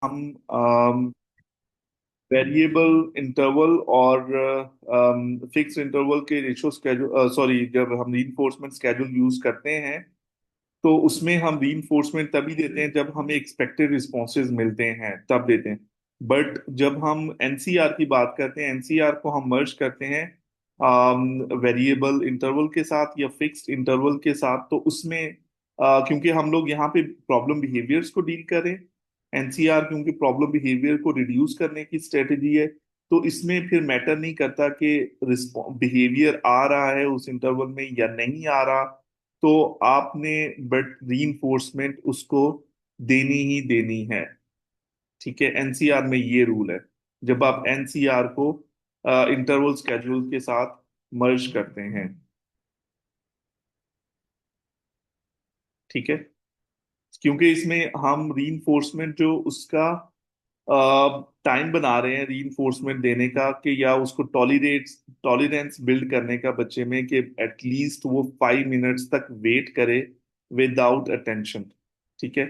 हम variable interval और fix interval के रेशो स्केड्यूल, सॉरी, जब हम रीइंफोर्समेंट स्केड्यूल यूज करते हैं तो उसमें हम रीइंफोर्समेंट तभी देते हैं जब हमें एक्सपेक्टेड रिस्पॉन्सेज मिलते हैं, तब देते हैं। बट जब हम एनसीआर की बात करते हैं, एनसीआर को हम मर्ज करते हैं वेरिएबल इंटरवल के साथ या फिक्स्ड इंटरवल के साथ, तो उसमें क्योंकि हम लोग यहाँ पे प्रॉब्लम बिहेवियर्स को डील करें, एनसीआर क्योंकि प्रॉब्लम बिहेवियर को रिड्यूस करने की स्ट्रेटेजी है, तो इसमें फिर मैटर नहीं करता कि बिहेवियर आ रहा है उस इंटरवल में या नहीं आ रहा, तो आपने बट रीइंफोर्समेंट उसको देनी ही देनी है। ठीक है, एनसीआर में ये रूल है जब आप एनसीआर को इंटरवल स्केड्यूल के साथ मर्ज करते हैं। ठीक है, क्योंकि इसमें हम रीइंफोर्समेंट जो उसका टाइम बना रहे हैं रीइंफोर्समेंट देने का, कि या उसको टॉलरेंस बिल्ड करने का बच्चे में, कि एटलीस्ट वो 5 मिनट्स तक वेट करे विदाउट अटेंशन। ठीक है,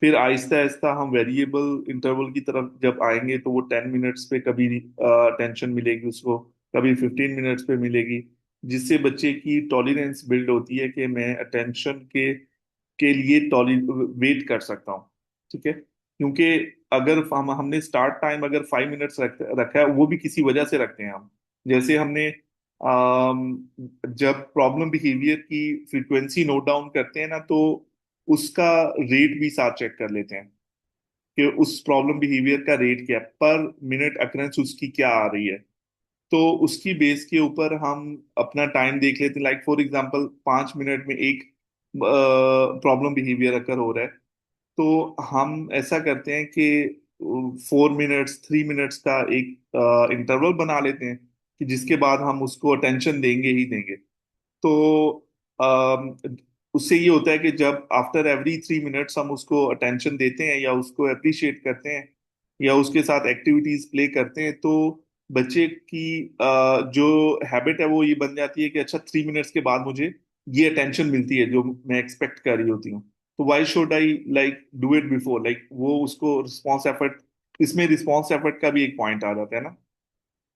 फिर आहिस्ता आहिस्ता हम वेरिएबल इंटरवल की तरफ जब आएंगे तो वो 10 मिनट्स पे कभी अटेंशन मिलेगी उसको, कभी 15 मिनट्स पे मिलेगी, जिससे बच्चे की टॉलरेंस बिल्ड होती है कि मैं अटेंशन के लिए टॉली वेट कर सकता हूँ। ठीक है, क्योंकि अगर हमने स्टार्ट टाइम अगर 5 मिनट्स रखा है, वो भी किसी वजह से रखते हैं हम। जैसे हमने जब प्रॉब्लम बिहेवियर की फ्रीक्वेंसी नोट डाउन करते हैं ना, तो उसका रेट भी साथ चेक कर लेते हैं कि उस प्रॉब्लम बिहेवियर का रेट क्या है, पर मिनट अकरेंस उसकी क्या आ रही है। तो उसकी बेस के ऊपर हम अपना टाइम देख लेते हैं। लाइक फॉर एग्जांपल 5 मिनट में एक प्रॉब्लम बिहेवियर अकर हो रहा है, तो हम ऐसा करते हैं कि 4 मिनट्स 3 मिनट्स का एक इंटरवल बना लेते हैं, कि जिसके बाद हम उसको अटेंशन देंगे ही देंगे। तो अम, उससे ये होता है कि जब आफ्टर एवरी 3 मिनट्स हम उसको अटेंशन देते हैं या उसको अप्रिशिएट करते हैं या उसके साथ एक्टिविटीज प्ले करते हैं, तो बच्चे की जो हैबिट है वो ये बन जाती है कि अच्छा 3 मिनट्स के बाद मुझे ये अटेंशन मिलती है जो मैं एक्सपेक्ट कर रही होती हूँ, तो why should I like do it before, like वो उसको रिस्पॉन्स एफर्ट, इसमें रिस्पॉन्स एफर्ट का भी एक पॉइंट आ जाता है ना।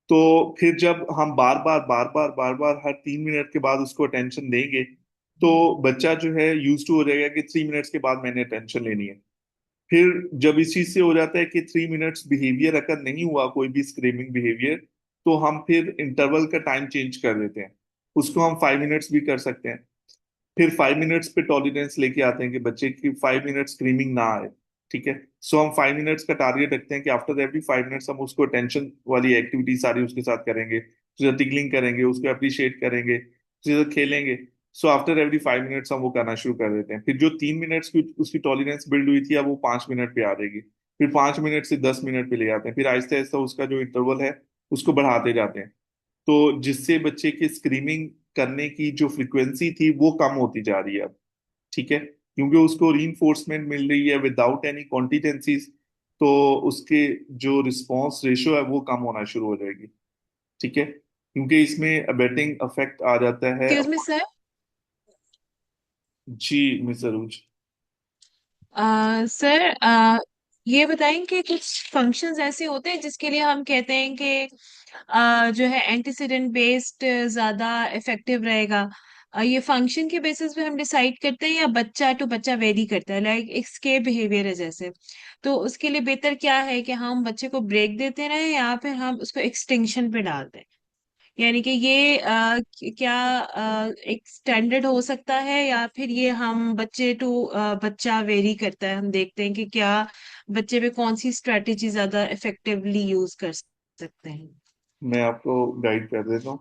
तो फिर जब हम बार बार हर 3 मिनट के बाद उसको अटेंशन देंगे, तो बच्चा जो है यूज टू हो जाएगा कि 3 मिनट्स के बाद मैंने अटेंशन लेनी है। फिर जब इस चीज से हो जाता है कि 3 मिनट्स बिहेवियर अगर नहीं हुआ कोई भी स्क्रीमिंग बिहेवियर, तो हम फिर इंटरवल का टाइम चेंज कर देते हैं, उसको हम 5 मिनट्स भी कर सकते हैं। फिर 5 मिनट्स पे टॉलरेंस लेके आते हैं कि बच्चे की 5 मिनट स्क्रीमिंग ना आए। ठीक है, सो हम 5 मिनट्स का टारगेट रखते हैं कि आफ्टर एवरी 5 मिनट्स हम उसको टेंशन वाली एक्टिविटी सारी उसके साथ करेंगे, उसके साथ टिकलिंग करेंगे, उसको अप्रिशिएट करेंगे, उसके साथ खेलेंगे। सो आफ्टर एवरी 5 मिनट्स हम वो करना शुरू कर देते हैं। फिर जो 3 मिनट्स की उसकी टॉलरेंस बिल्ड हुई थी, अब वो 5 मिनट पे आ जाएगी। फिर 5 मिनट से 10 मिनट पे ले जाते हैं, फिर आहिस्ता आहिस्ता उसका जो इंटरवल है उसको बढ़ाते जाते हैं, तो जिससे बच्चे की स्क्रीमिंग करने की जो फ्रीक्वेंसी थी वो कम होती जा रही है अब। ठीक है, क्योंकि उसको रीइंफोर्समेंट मिल रही है विदाउट एनी कॉन्टिजेंसीज, तो उसके जो रिस्पॉन्स रेशियो है वो कम होना शुरू हो जाएगी। ठीक है, क्योंकि इसमें अबेटिंग इफेक्ट आ जाता है। Excuse me sir. जी मिस सरूज। सर, ये बताएं कि कुछ फंक्शंस ऐसे होते हैं जिसके लिए हम कहते हैं कि जो है एंटीसीडेंट बेस्ड ज्यादा इफेक्टिव रहेगा। ये फंक्शन के बेसिस पे हम डिसाइड करते हैं या बच्चा टू बच्चा वेरी करता है, लाइक इसके बिहेवियर है जैसे। तो उसके लिए बेहतर क्या है कि हम बच्चे को ब्रेक देते रहें या फिर हम उसको एक्सटिंक्शन पे डाल दें? यानी कि ये क्या एक स्टैंडर्ड हो सकता है या फिर ये हम बच्चे टू बच्चा वेरी करता है? हम देखते हैं कि क्या बच्चे पे कौन सी स्ट्रेटेजी ज्यादा इफेक्टिवली यूज कर सकते हैं। मैं आपको गाइड कर देता हूँ।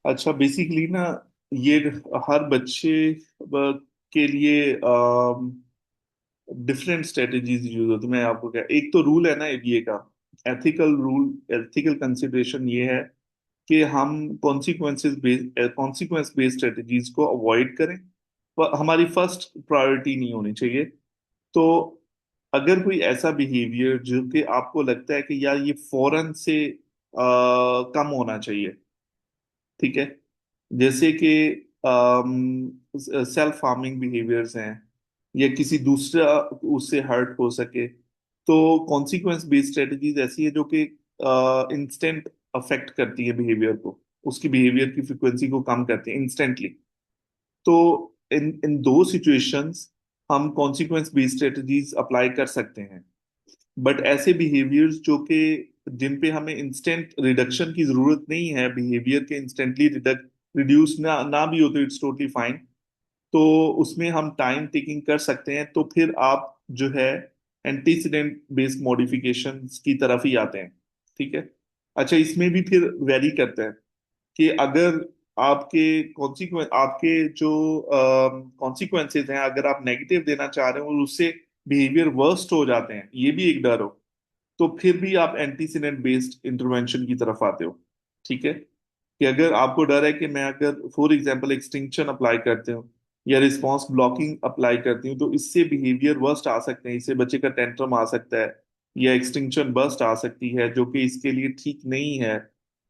अच्छा, बेसिकली ना, ये हर बच्चे के लिए डिफरेंट स्ट्रेटेजीज यूज होती है। मैं आपको क्या, एक तो रूल है ना एबीए का, एथिकल रूल, एथिकल कंसिडरेशन ये है कि हम कॉन्सिक्वेंस बेस्ड स्ट्रेटेजीज को अवॉइड करें, पर हमारी फर्स्ट प्रायोरिटी नहीं होनी चाहिए। तो अगर कोई ऐसा बिहेवियर जो कि आपको लगता है कि यार ये फौरन से कम होना चाहिए, ठीक है, जैसे कि सेल्फ हार्मिंग बिहेवियर्स हैं या किसी दूसरा उससे हर्ट हो सके, तो कॉन्सिक्वेंस बेस्ड स्ट्रेटजीज ऐसी है जो कि इंस्टेंट अफेक्ट करती है बिहेवियर को, उसकी बिहेवियर की फ्रिक्वेंसी को कम करती है इंस्टेंटली। तो इन इन दो सिचुएशंस हम कॉन्सिक्वेंस बेस्ड स्ट्रेटजीज अप्लाई कर सकते हैं। बट ऐसे बिहेवियर्स जो कि जिन पे हमें इंस्टेंट रिडक्शन की जरूरत नहीं है, बिहेवियर के इंस्टेंटली रिड्यूस ना ना भी हो तो इट्स टोटली फाइन, तो उसमें हम टाइम टेकिंग कर सकते हैं। तो फिर आप जो है एंटीसीडेंट बेस्ड मॉडिफिकेशंस की तरफ ही आते हैं। ठीक है। अच्छा, इसमें भी फिर वेरी करता है कि अगर आपके कॉन्सिक्वेंस, आपके जो कॉन्सिक्वेंसेज हैं, अगर आप नेगेटिव देना चाह रहे हो और उससे बिहेवियर वर्स्ट हो जाते हैं, ये भी एक डर हो, तो फिर भी आप एंटीसीडेंट बेस्ड इंटरवेंशन की तरफ आते हो। ठीक है। कि अगर आपको डर है कि मैं अगर फॉर एग्जांपल एक्सटिंक्शन अप्लाई करते हूँ या रिस्पांस ब्लॉकिंग अप्लाई करती हूँ, तो इससे बिहेवियर वर्स्ट आ सकते हैं, इससे बच्चे का टेंट्रम आ सकता है या एक्सटिंक्शन बर्स्ट आ सकती है, जो कि इसके लिए ठीक नहीं है।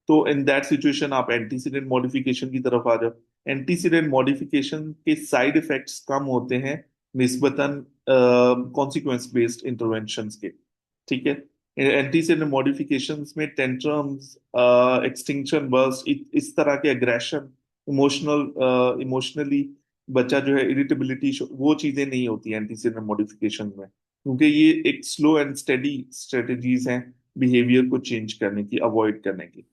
तो इन दैट सिचुएशन आप एंटीसीडेंट मॉडिफिकेशन की तरफ आ जाओ। एंटीसीडेंट मॉडिफिकेशन के साइड इफेक्ट्स कम होते हैं निस्बतन कॉन्सिक्वेंस बेस्ड इंटरवेंशंस के। ठीक है। एंटीसीडेंट मॉडिफिकेशंस में टेंट्रम्स, एक्सटिंक्शन बर्स्ट, इस तरह के अग्रेशन, इमोशनली बच्चा जो है इरिटेबिलिटी, वो चीजें नहीं होती एंटीसीडेंट मॉडिफिकेशन में, क्योंकि ये एक स्लो एंड स्टेडी स्ट्रेटजीज हैं बिहेवियर को चेंज करने की, अवॉइड करने की।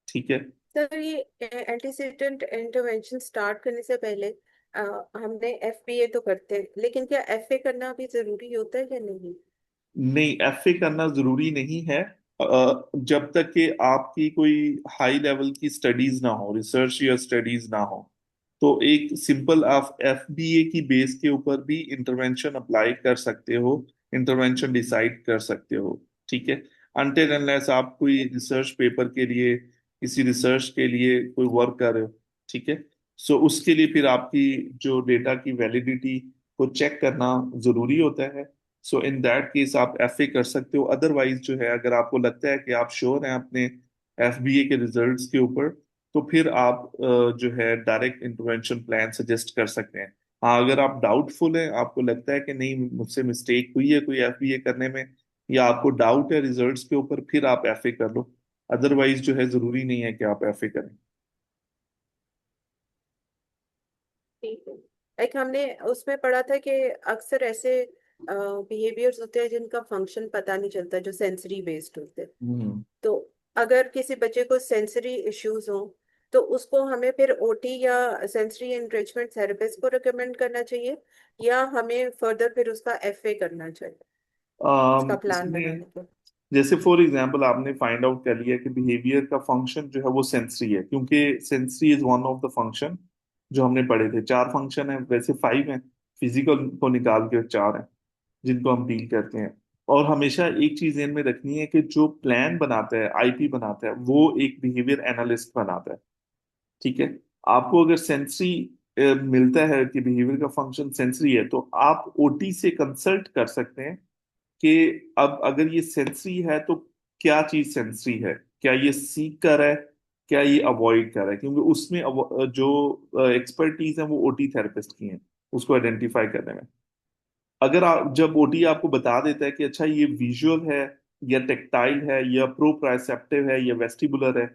ठीक है। सर, ये एंटीसीडेंट इंटरवेंशन स्टार्ट करने से पहले अ, हमने एफपीए तो करते हैं, लेकिन क्या एफए करना भी जरूरी होता है या नहीं? नहीं, एफए करना जरूरी नहीं है, जब तक कि आपकी कोई हाई लेवल की स्टडीज ना हो, रिसर्च या स्टडीज ना हो। तो एक सिंपल आप एफबीए की बेस के ऊपर भी इंटरवेंशन अप्लाई कर सकते हो, इंटरवेंशन डिसाइड कर सकते हो। ठीक है। अनटिल अनलेस आप कोई रिसर्च पेपर के लिए, किसी रिसर्च के लिए कोई वर्क कर रहे हो। ठीक है। सो उसके लिए फिर आपकी जो डेटा की वैलिडिटी को चेक करना जरूरी होता है। सो इन दैट केस आप एफए कर सकते हो। अदरवाइज जो है, अगर आपको लगता है कि आप श्योर हैं अपने एफबीए के रिजल्ट्स के ऊपर, तो फिर आप जो है डायरेक्ट इंटरवेंशन प्लान सजेस्ट कर सकते हैं। हाँ, अगर आप डाउटफुल हैं, आपको लगता है कि नहीं मुझसे मिस्टेक हुई है कोई एफबीए करने में, या आपको डाउट है रिजल्ट्स के ऊपर, फिर आप एफए कर लो। अदरवाइज जो है जरूरी नहीं है कि आप एफए करें। ठीक है। लाइक हमने उसमें पढ़ा था कि अक्सर ऐसे बिहेवियर्स होते हैं जिनका फंक्शन पता नहीं चलता, जो सेंसरी बेस्ड होते हैं। हम्म। तो अगर किसी बच्चे को सेंसरी इश्यूज हो, तो उसको हमें फिर ओटी या सेंसरी एनरिचमेंट थेरेपिस्ट को रिकमेंड करना चाहिए, या हमें फर्दर फिर उसका एफए करना चाहिए, उसका प्लान इसमें बनाने के? जैसे फॉर एग्जांपल आपने फाइंड आउट कर लिया कि बिहेवियर का फंक्शन जो है वो सेंसरी है, क्योंकि sensory is one of the function जो हमने पढ़े थे। चार फंक्शन है, वैसे फाइव हैं, फिजिकल को निकाल के चार हैं जिनको हम डील करते हैं। और हमेशा एक चीज ध्यान में रखनी है कि जो प्लान बनाता है, आईपी बनाता है, वो एक बिहेवियर एनालिस्ट बनाता है। ठीक है। आपको अगर सेंसरी मिलता है कि बिहेवियर का फंक्शन सेंसरी है, तो आप ओटी से कंसल्ट कर सकते हैं कि अब अगर ये सेंसरी है तो क्या चीज सेंसरी है, क्या ये सीख कर है, क्या ये अवॉइड कर रहा है, क्योंकि उसमें जो एक्सपर्टीज है वो ओटी थेरेपिस्ट की है उसको आइडेंटिफाई करने में। अगर आप, जब ओटी आपको बता देता है कि अच्छा ये विजुअल है या टेक्टाइल है या प्रोप्राइसेप्टिव है या वेस्टिबुलर है,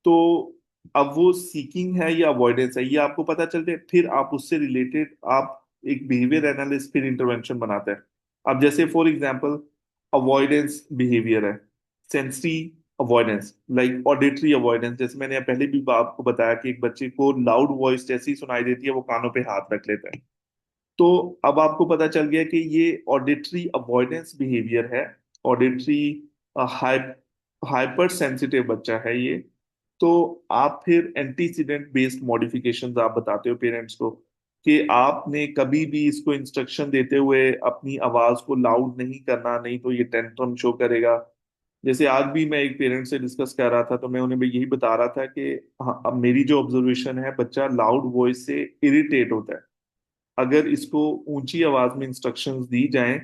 तो अब वो सीकिंग है या अवॉइडेंस है ये आपको पता चलते हैं, फिर आप उससे रिलेटेड आप एक बिहेवियर एनालिस्ट फिर इंटरवेंशन बनाते हैं। अब जैसे फॉर एग्जांपल अवॉइडेंस बिहेवियर है, sensory avoidance, like auditory avoidance, जैसे मैंने पहले भी आपको बताया कि एक बच्चे को लाउड वॉइस जैसी ही सुनाई देती है वो कानों पे हाथ रख लेता है। तो अब आपको पता चल गया कि ये ऑडिटरी अवॉइडेंस बिहेवियर है, ऑडिटरी हाइपर सेंसिटिव बच्चा है ये। तो आप फिर एंटीसीडेंट बेस्ड मॉडिफिकेशंस आप बताते हो पेरेंट्स को कि आपने कभी भी इसको इंस्ट्रक्शन देते हुए अपनी आवाज को लाउड नहीं करना, नहीं तो ये टेंट्रम शो करेगा। जैसे आज भी मैं एक पेरेंट से डिस्कस कर रहा था, तो मैं उन्हें भी यही बता रहा था कि हाँ, अब मेरी जो ऑब्जर्वेशन है, बच्चा लाउड वॉइस से इरिटेट होता है। अगर इसको ऊंची आवाज में इंस्ट्रक्शंस दी जाएं,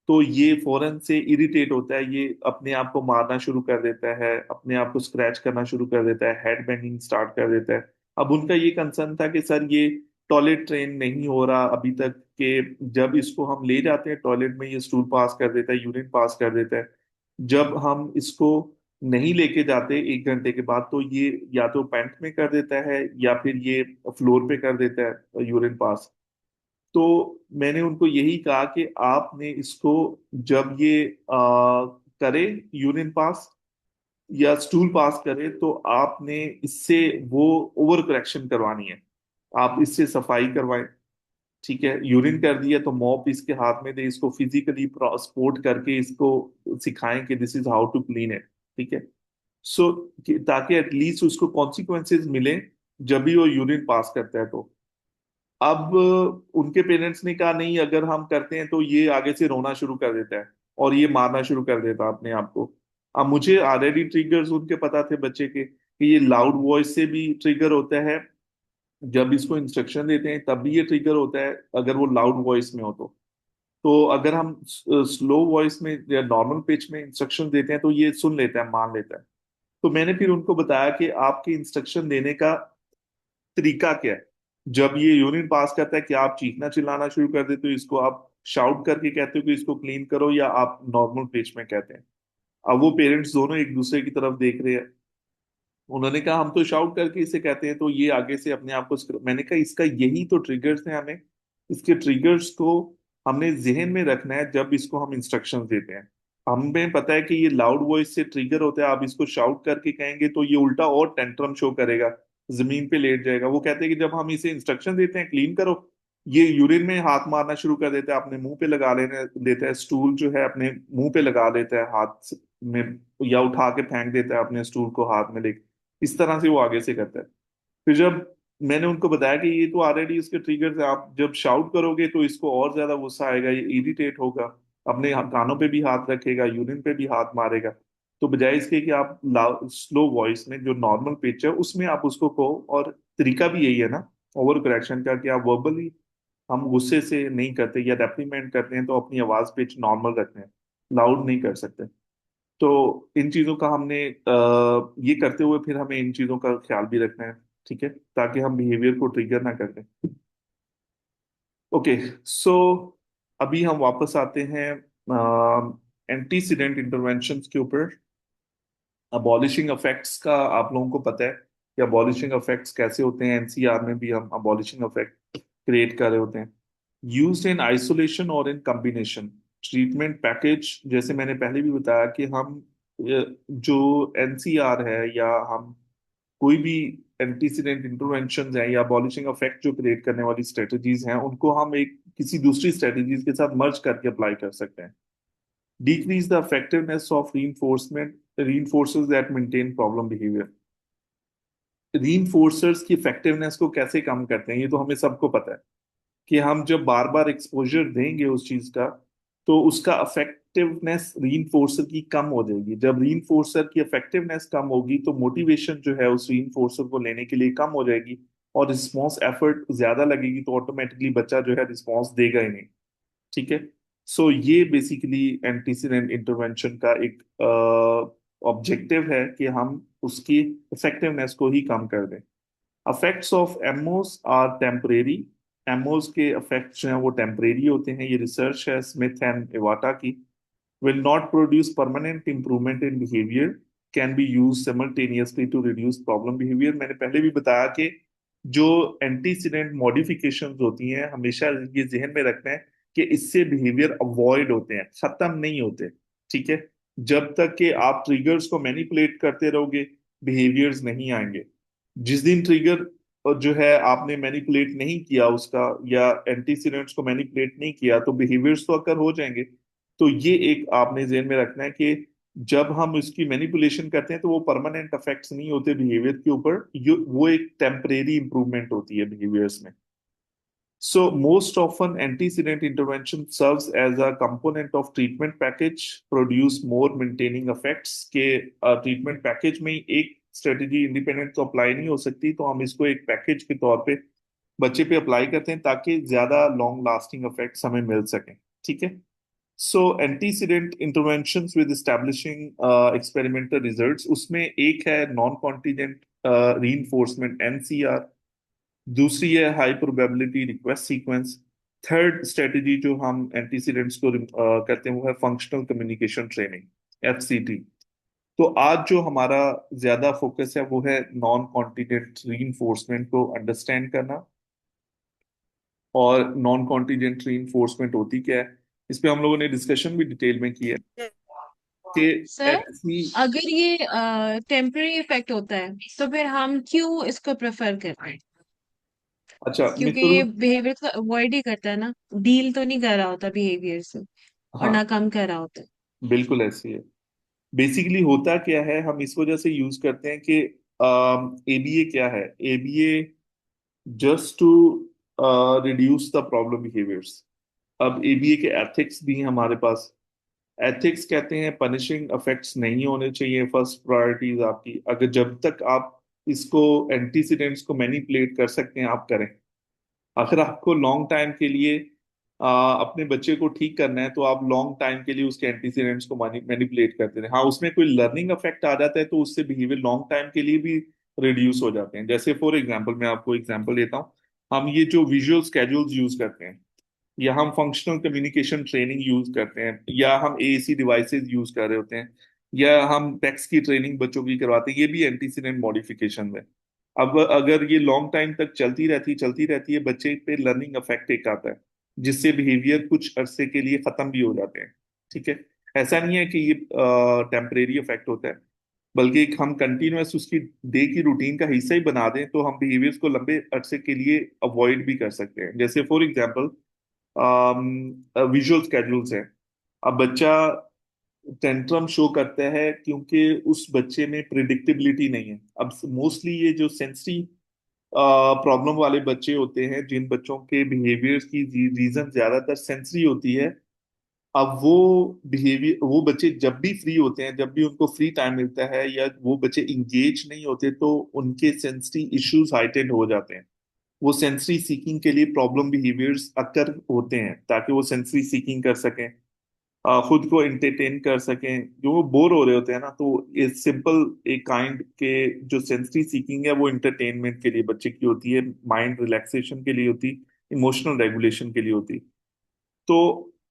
तो ये फौरन से इरिटेट होता है, ये अपने आप को मारना शुरू कर देता है, अपने आप को स्क्रैच करना शुरू कर देता है, हेड बैंगिंग स्टार्ट कर देता है। अब उनका ये कंसर्न था कि सर ये टॉयलेट ट्रेन नहीं हो रहा अभी तक, के जब इसको हम ले जाते हैं टॉयलेट में ये स्टूल पास कर देता है, यूरिन पास कर देता है। जब हम इसको नहीं लेके जाते 1 घंटे के बाद, तो ये या तो पैंट में कर देता है या फिर ये फ्लोर पे कर देता है यूरिन पास। तो मैंने उनको यही कहा कि आपने इसको जब ये करे यूरिन पास या स्टूल पास करे, तो आपने इससे वो ओवर करेक्शन करवानी है, आप इससे सफाई करवाएं। ठीक है, यूरिन कर दिया तो मॉप इसके हाथ में दे, इसको फिजिकली सपोर्ट करके इसको सिखाएं कि this is how to clean it. ठीक है। सो ताकि एटलीस्ट उसको कॉन्सिक्वेंसेज मिले जब भी वो यूरिन पास करता है। तो अब उनके पेरेंट्स ने कहा नहीं, अगर हम करते हैं तो ये आगे से रोना शुरू कर देता है और ये मारना शुरू कर देता है अपने आप को। अब मुझे ऑलरेडी ट्रिगर्स उनके पता थे बच्चे के, कि ये लाउड वॉइस से भी ट्रिगर होता है, जब इसको इंस्ट्रक्शन देते हैं तब भी ये ट्रिगर होता है अगर वो लाउड वॉइस में हो तो अगर हम स्लो वॉइस में या नॉर्मल पिच में इंस्ट्रक्शन देते हैं तो ये सुन लेता है, मान लेता है। तो मैंने फिर उनको बताया कि आपके इंस्ट्रक्शन देने का तरीका क्या है। जब ये यूरिन पास करता है, क्या आप चीखना चिल्लाना शुरू कर देते हो, इसको आप शाउट करके कहते हो कि इसको क्लीन करो, या आप नॉर्मल पिच में कहते हैं। अब वो पेरेंट्स दोनों एक दूसरे की तरफ देख रहे हैं। उन्होंने कहा हम तो शाउट करके इसे कहते हैं, तो ये आगे से अपने आप को मैंने कहा इसका यही तो ट्रिगर्स हैं, हमें इसके ट्रिगर्स को हमने जहन में रखना है जब इसको हम इंस्ट्रक्शंस देते हैं। हमें पता है कि ये लाउड वॉइस से ट्रिगर होता है, आप इसको शाउट करके कहेंगे तो ये उल्टा और टेंट्रम शो करेगा, जमीन पे लेट जाएगा। वो कहते हैं कि जब हम इसे इंस्ट्रक्शन देते हैं क्लीन करो, ये यूरिन में हाथ मारना शुरू कर देता है, अपने मुंह पे लगा लेने देता है, स्टूल जो है अपने मुंह पे लगा लेता है हाथ में, या उठा के फेंक देता है अपने स्टूल को हाथ में लेके। इस तरह से वो आगे से करता है। फिर जब मैंने उनको बताया कि ये तो ऑलरेडी इसके ट्रिगर्स है, आप जब शाउट करोगे तो इसको और ज्यादा गुस्सा आएगा, ये इरिटेट होगा, अपने कानों पे भी हाथ रखेगा, यूरिन पे भी हाथ मारेगा। तो बजाय इसके कि आप स्लो वॉइस में जो नॉर्मल पिच है उसमें आप उसको कहो, और तरीका भी यही है ना ओवर करेक्शन का, कि आप वर्बली, हम गुस्से से नहीं करते या रेप्रीमेंट करते हैं तो अपनी आवाज पिच नॉर्मल रखते हैं, लाउड नहीं कर सकते। तो इन चीजों का हमने ये करते हुए फिर हमें इन चीजों का ख्याल भी रखना है। ठीक है, ताकि हम बिहेवियर को ट्रिगर ना कर दें। ओके। सो अभी हम वापस आते हैं एंटीसीडेंट इंटरवेंशन के ऊपर। अबॉलिशिंग अफेक्ट्स का आप लोगों को पता है कि अबॉलिशिंग अफेक्ट्स कैसे होते हैं, एनसीआर में भी हम अबॉलिशिंग अफेक्ट क्रिएट कर रहे होते हैं। यूज इन आइसोलेशन और इन कॉम्बिनेशन ट्रीटमेंट पैकेज, जैसे मैंने पहले भी बताया कि हम जो एनसीआर है या हम कोई भी एंटीसीडेंट इंटरवेंशन है या अबॉलिशिंग अफेक्ट जो क्रिएट करने वाली स्ट्रेटजीज हैं, उनको हम एक किसी दूसरी स्ट्रेटजीज के साथ मर्ज करके अप्लाई कर सकते हैं। Decrease the effectiveness of reinforcement reinforces that maintain problem behavior। रीइंफोर्सर्स की इफेक्टिवनेस को कैसे कम करते हैं, ये तो हमें सबको पता है कि हम जब बार बार एक्सपोजर देंगे उस चीज का, तो उसका इफेक्टिवनेस रीइंफोर्सर की कम हो जाएगी। जब रीइंफोर्सर की इफेक्टिवनेस कम होगी तो मोटिवेशन जो है उस रीइंफोर्सर को लेने के लिए कम हो जाएगी, और रिस्पॉन्स एफर्ट ज्यादा लगेगी, तो ऑटोमेटिकली बच्चा जो है रिस्पॉन्स देगा ही नहीं। ठीक है। सो ये बेसिकली एंटीसीडेंट इंटरवेंशन का एक ऑब्जेक्टिव है कि हम उसकी इफेक्टिवनेस को ही कम कर दें। Affects of MOs are temporary. MOs के इफेक्ट्स जो हैं वो टेम्परेरी होते हैं। ये रिसर्च है स्मिथ एंड इवाटा की। Will not produce permanent improvement in behaviour, can be use simultaneously to reduce problem behaviour. मैंने पहले भी बताया कि जो एंटीसीडेंट मॉडिफिकेशंस होती हैं, हमेशा ये जहन में रखना है कि इससे बिहेवियर अवॉइड होते हैं, खत्म नहीं होते। ठीक है। जब तक कि आप ट्रिगर्स को मैनिपुलेट करते रहोगे, बिहेवियर्स नहीं आएंगे। जिस दिन ट्रिगर जो है आपने मैनिपुलेट नहीं किया उसका, या एंटीसीडेंट्स को मैनिपुलेट नहीं किया, तो बिहेवियर्स तो अकर हो जाएंगे। तो ये एक आपने जेहन में रखना है कि जब हम इसकी मैनिपुलेशन करते हैं तो वो परमानेंट इफेक्ट्स नहीं होते बिहेवियर के ऊपर, वो एक टेम्परेरी इंप्रूवमेंट होती है बिहेवियर्स में। So most often antecedent intervention serves as a component of treatment package, produce more maintaining effects के ट्रीटमेंट पैकेज में ही एक स्ट्रेटेजी इंडिपेंडेंट तो अप्लाई नहीं हो सकती, तो हम इसको एक पैकेज के तौर पे बच्चे पे अप्लाई करते हैं ताकि ज्यादा लॉन्ग लास्टिंग इफेक्ट्स हमें मिल सकें। ठीक है। So antecedent interventions with establishing experimental results, उसमें एक है नॉन कॉन्टीजेंट रीइंफोर्समेंट एनसीआर। दूसरी है high probability request sequence. Third strategy जो हम एंटीसीडेंट्स को करते हैं वो है फंक्शनल कम्युनिकेशन ट्रेनिंग, एफसीटी। तो आज जो हमारा ज्यादा फोकस है वो है नॉन कॉन्टिजेंट रीइंफोर्समेंट को अंडरस्टैंड करना। और नॉन कॉन्टिजेंट रीइंफोर्समेंट होती क्या है, इस पे हम लोगों ने डिस्कशन भी डिटेल में की है कि सर, ऐसी। अगर ये टेम्पररी इफेक्ट होता है तो फिर हम क्यों इसको प्रेफर करते हैं? अच्छा क्योंकि मित्तल। ये बिहेवियर को अवॉइड ही करता है ना, डील तो नहीं कर रहा होता बिहेवियर से, और हाँ ना कम कर रहा होता है। बिल्कुल ऐसी है। बेसिकली होता क्या है, हम इस वजह से यूज करते हैं कि एबीए क्या है, ABA just to reduce the problem behaviours. अब एबीए के एथिक्स भी हैं हमारे पास। एथिक्स कहते हैं पनिशिंग अफेक्ट्स नहीं होने चाहिए, फर्स्ट प्रायोरिटीज आपकी। अगर जब तक आप इसको एंटीसीडेंट्स को मैनिपुलेट कर सकते हैं आप करें। अगर आपको लॉन्ग टाइम के लिए अपने बच्चे को ठीक करना है तो आप लॉन्ग टाइम के लिए उसके एंटीसीडेंट्स को मैनिपुलेट करते रहे। हाँ उसमें कोई लर्निंग अफेक्ट आ जाता है तो उससे बिहेवियर लॉन्ग टाइम के लिए भी रिड्यूस हो जाते हैं। जैसे फॉर एग्जांपल मैं आपको एग्जांपल देता हूँ। हम ये जो विजुअल स्केड्यूल्स यूज करते हैं, या हम फंक्शनल कम्युनिकेशन ट्रेनिंग यूज करते हैं, या हम एएसी डिवाइसेस यूज कर रहे होते हैं, या हम टेक्स्ट की ट्रेनिंग बच्चों की करवाते हैं, ये भी एंटीसीडेंट मॉडिफिकेशन में। अब अगर ये लॉन्ग टाइम तक चलती रहती है, बच्चे पे लर्निंग अफेक्ट एक आता है जिससे बिहेवियर कुछ अरसे के लिए खत्म भी हो जाते हैं। ठीक है। ऐसा नहीं है कि ये टेम्परेरी इफेक्ट होता है, बल्कि एक हम कंटिन्यूअस उसकी डे की रूटीन का हिस्सा ही बना दें तो हम बिहेवियर्स को लंबे अरसे के लिए अवॉइड भी कर सकते हैं। जैसे फॉर एग्जांपल विजुअल स्केड्यूल्स हैं। अब बच्चा टेंट्रम शो करता है क्योंकि उस बच्चे में प्रिडिक्टेबिलिटी नहीं है। अब मोस्टली ये जो सेंसरी प्रॉब्लम वाले बच्चे होते हैं, जिन बच्चों के बिहेवियर्स की रीजन ज्यादातर सेंसरी होती है। अब वो बच्चे जब भी फ्री होते हैं, जब भी उनको फ्री टाइम मिलता है, या वो बच्चे इंगेज नहीं होते तो उनके सेंसरी इश्यूज हाइटेंड हो जाते हैं। वो सेंसरी सीकिंग के लिए प्रॉब्लम बिहेवियर्स अक्सर होते हैं ताकि वो सेंसरी सीकिंग कर सकें, खुद को एंटरटेन कर सकें। जो वो बोर हो रहे होते हैं ना, तो ये सिंपल एक काइंड के जो सेंसरी सीकिंग है वो इंटरटेनमेंट के लिए बच्चे की होती है, माइंड रिलैक्सेशन के लिए होती, इमोशनल रेगुलेशन के लिए होती। तो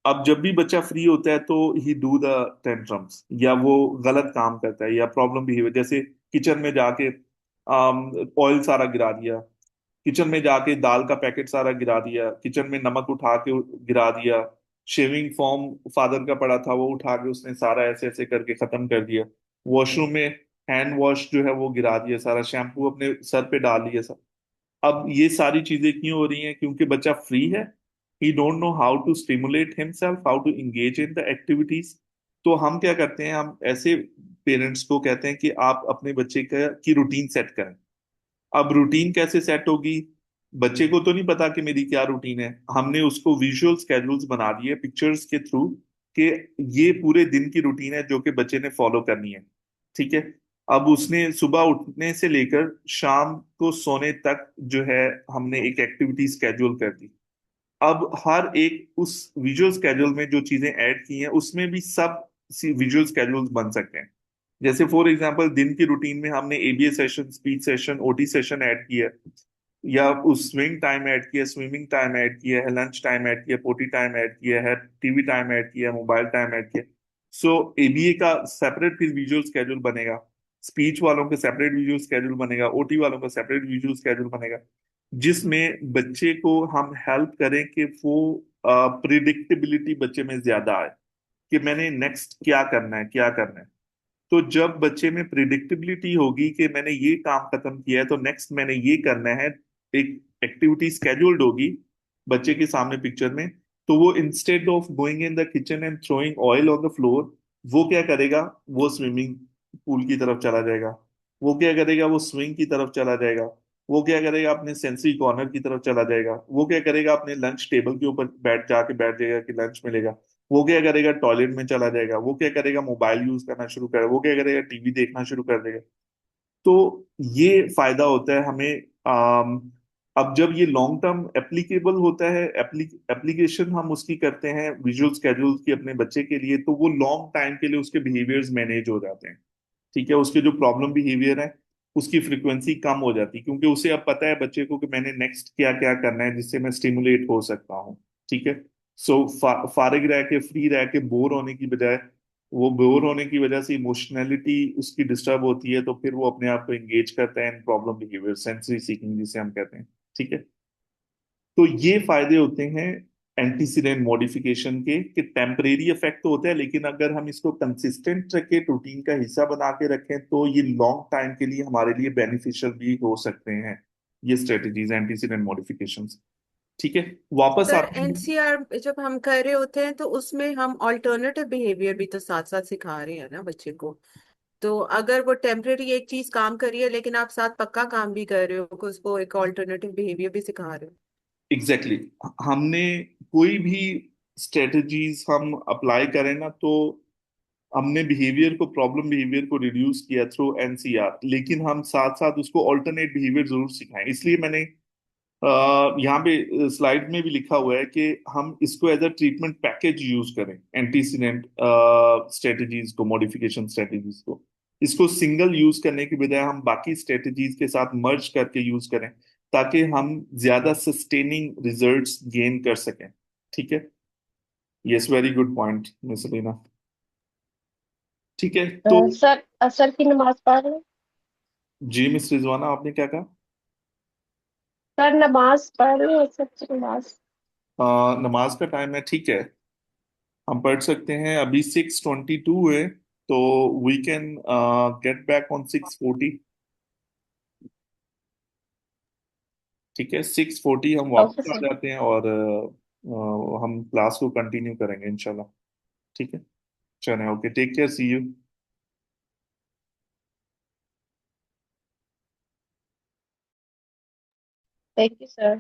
अब जब भी बच्चा फ्री होता है तो ही डू द टेंट्रम्स, या वो गलत काम करता है या प्रॉब्लम बिहेवियर, जैसे किचन में जाके ऑयल सारा गिरा दिया, किचन में जाके दाल का पैकेट सारा गिरा दिया, किचन में नमक उठा के गिरा दिया, शेविंग फॉर्म फादर का पड़ा था वो उठा के उसने सारा ऐसे ऐसे करके खत्म कर दिया, वॉशरूम में हैंड वॉश जो है वो गिरा दिया सारा, शैम्पू अपने सर पे डाल दिया सब। अब ये सारी चीजें क्यों हो रही हैं? क्योंकि बच्चा फ्री है, he don't know how to stimulate himself, how to engage in the activities. तो हम क्या करते हैं, हम ऐसे पेरेंट्स को कहते हैं कि आप अपने बच्चे का की रूटीन सेट करें। अब रूटीन कैसे सेट होगी? बच्चे को तो नहीं पता कि मेरी क्या रूटीन है, हमने उसको विजुअल स्केड्यूल्स बना दिए पिक्चर्स के थ्रू कि ये पूरे दिन की रूटीन है जो कि बच्चे ने फॉलो करनी है। ठीक है। अब उसने सुबह उठने से लेकर शाम को सोने तक जो है हमने एक एक्टिविटी स्केड्यूल कर दी। अब हर एक उस विजुअल स्केड्यूल में जो चीजें ऐड की हैं उसमें भी सब विजुअल स्केड्यूल्स बन सकते हैं। जैसे फॉर एग्जांपल दिन की रूटीन में हमने ABA session, speech session, OT session add किया, या उस स्विंग टाइम ऐड किया, स्विमिंग टाइम ऐड किया है, लंच टाइम ऐड किया, पोटी टाइम ऐड किया है, टीवी टाइम ऐड किया है, मोबाइल टाइम ऐड किया। सो एबीए का सेपरेट फिर विजुअल स्केड्यूल बनेगा, स्पीच वालों का सेपरेट विजुअल स्केड्यूल बनेगा, ओटी वालों का सेपरेट विजुअल स्केड्यूल बनेगा, जिसमें बच्चे को हम हेल्प करें कि वो प्रिडिक्टेबिलिटी बच्चे में ज्यादा आए कि मैंने नेक्स्ट क्या करना है, क्या करना है। तो जब बच्चे में प्रिडिक्टेबिलिटी होगी कि मैंने ये काम खत्म किया है तो नेक्स्ट मैंने ये करना है, एक एक्टिविटी स्केड्यूल्ड होगी बच्चे के सामने पिक्चर में, तो वो instead of going in the kitchen and throwing oil on the floor, वो क्या करेगा, वो स्विमिंग पूल की तरफ चला जाएगा, वो क्या करेगा, वो स्विंग की तरफ चला जाएगा, वो क्या करेगा, अपने सेंसरी कॉर्नर की तरफ चला जाएगा, वो क्या करेगा, अपने लंच टेबल के ऊपर बैठ जाएगा कि लंच मिलेगा, वो क्या करेगा, टॉयलेट में चला जाएगा, वो क्या करेगा, मोबाइल यूज करना शुरू करेगा, वो क्या करेगा, टीवी देखना शुरू कर देगा। तो ये फायदा होता है हमें। अब जब ये लॉन्ग टर्म एप्लीकेबल होता है, एप्लीकेशन हम उसकी करते हैं विजुअल स्केड्यूल की अपने बच्चे के लिए, तो वो लॉन्ग टाइम के लिए उसके बिहेवियर्स मैनेज हो जाते हैं। ठीक है। उसके जो प्रॉब्लम बिहेवियर है उसकी फ्रीक्वेंसी कम हो जाती, क्योंकि उसे अब पता है बच्चे को कि मैंने नेक्स्ट क्या क्या करना है जिससे मैं स्टिमुलेट हो सकता हूँ। ठीक है। सो फारिग रह के, फ्री रह के बोर होने की बजाय, वो बोर होने की वजह से इमोशनैलिटी उसकी डिस्टर्ब होती है, तो फिर वो अपने आप को एंगेज करता है इन प्रॉब्लम बिहेवियर, सेंसरी सीकिंग जिसे हम कहते हैं। ठीक है। तो ये फायदे होते हैं एंटीसीडेंट मॉडिफिकेशन के, कि टेम्परेरी इफेक्ट तो होता है, लेकिन अगर हम इसको कंसिस्टेंट रखें, रूटीन का हिस्सा बना के रखें, तो ये लॉन्ग टाइम के लिए हमारे लिए बेनिफिशियल भी हो सकते हैं, ये स्ट्रेटजीज एंटीसीडेंट मॉडिफिकेशन। ठीक है। वापस सर आते हैं। एनसीआर जब हम कर रहे होते हैं तो उसमें हम ऑल्टरनेटिव बिहेवियर भी तो साथ साथ सिखा रहे हैं ना बच्चे को। तो अगर वो टेम्परेरी एक चीज काम कर रही है लेकिन आप साथ पक्का काम भी कर रहे हो, कि उसको एक ऑल्टरनेटिव बिहेवियर भी सिखा रहे हो। Exactly exactly. हमने कोई भी स्ट्रेटजीज हम अप्लाई करें ना, तो हमने बिहेवियर को, प्रॉब्लम बिहेवियर को रिड्यूस किया थ्रू एनसीआर, लेकिन हम साथ साथ उसको ऑल्टरनेट बिहेवियर जरूर सिखाएं। इसलिए मैंने यहाँ पे स्लाइड में भी लिखा हुआ है कि हम इसको as a treatment package use करें, एंटीसीडेंट स्ट्रेटजीज को, मॉडिफिकेशन स्ट्रेटजीज को। इसको सिंगल यूज करने की बजाय हम बाकी स्ट्रेटजीज के साथ मर्ज करके यूज करें, ताकि हम ज्यादा सस्टेनिंग रिजल्ट्स गेन कर सकें। ठीक है। Yes, very good point miss Reena. ठीक है। तो सर असर की नमाज पढ़ रहे हैं। जी मिस रिजवाना, आपने क्या कहा? सर नमाज पढ़ रहे हैं, असर की नमाज। नमाज का टाइम है, ठीक है। हम पढ़ सकते हैं, अभी 6:22 है, तो we can get back on 6:40। ठीक है, 6:40 हम ओके वापस आ सर। जाते हैं, और हम क्लास को कंटिन्यू करेंगे इंशाल्लाह। ठीक है। चलें, okay, take care, see you. Thank you sir.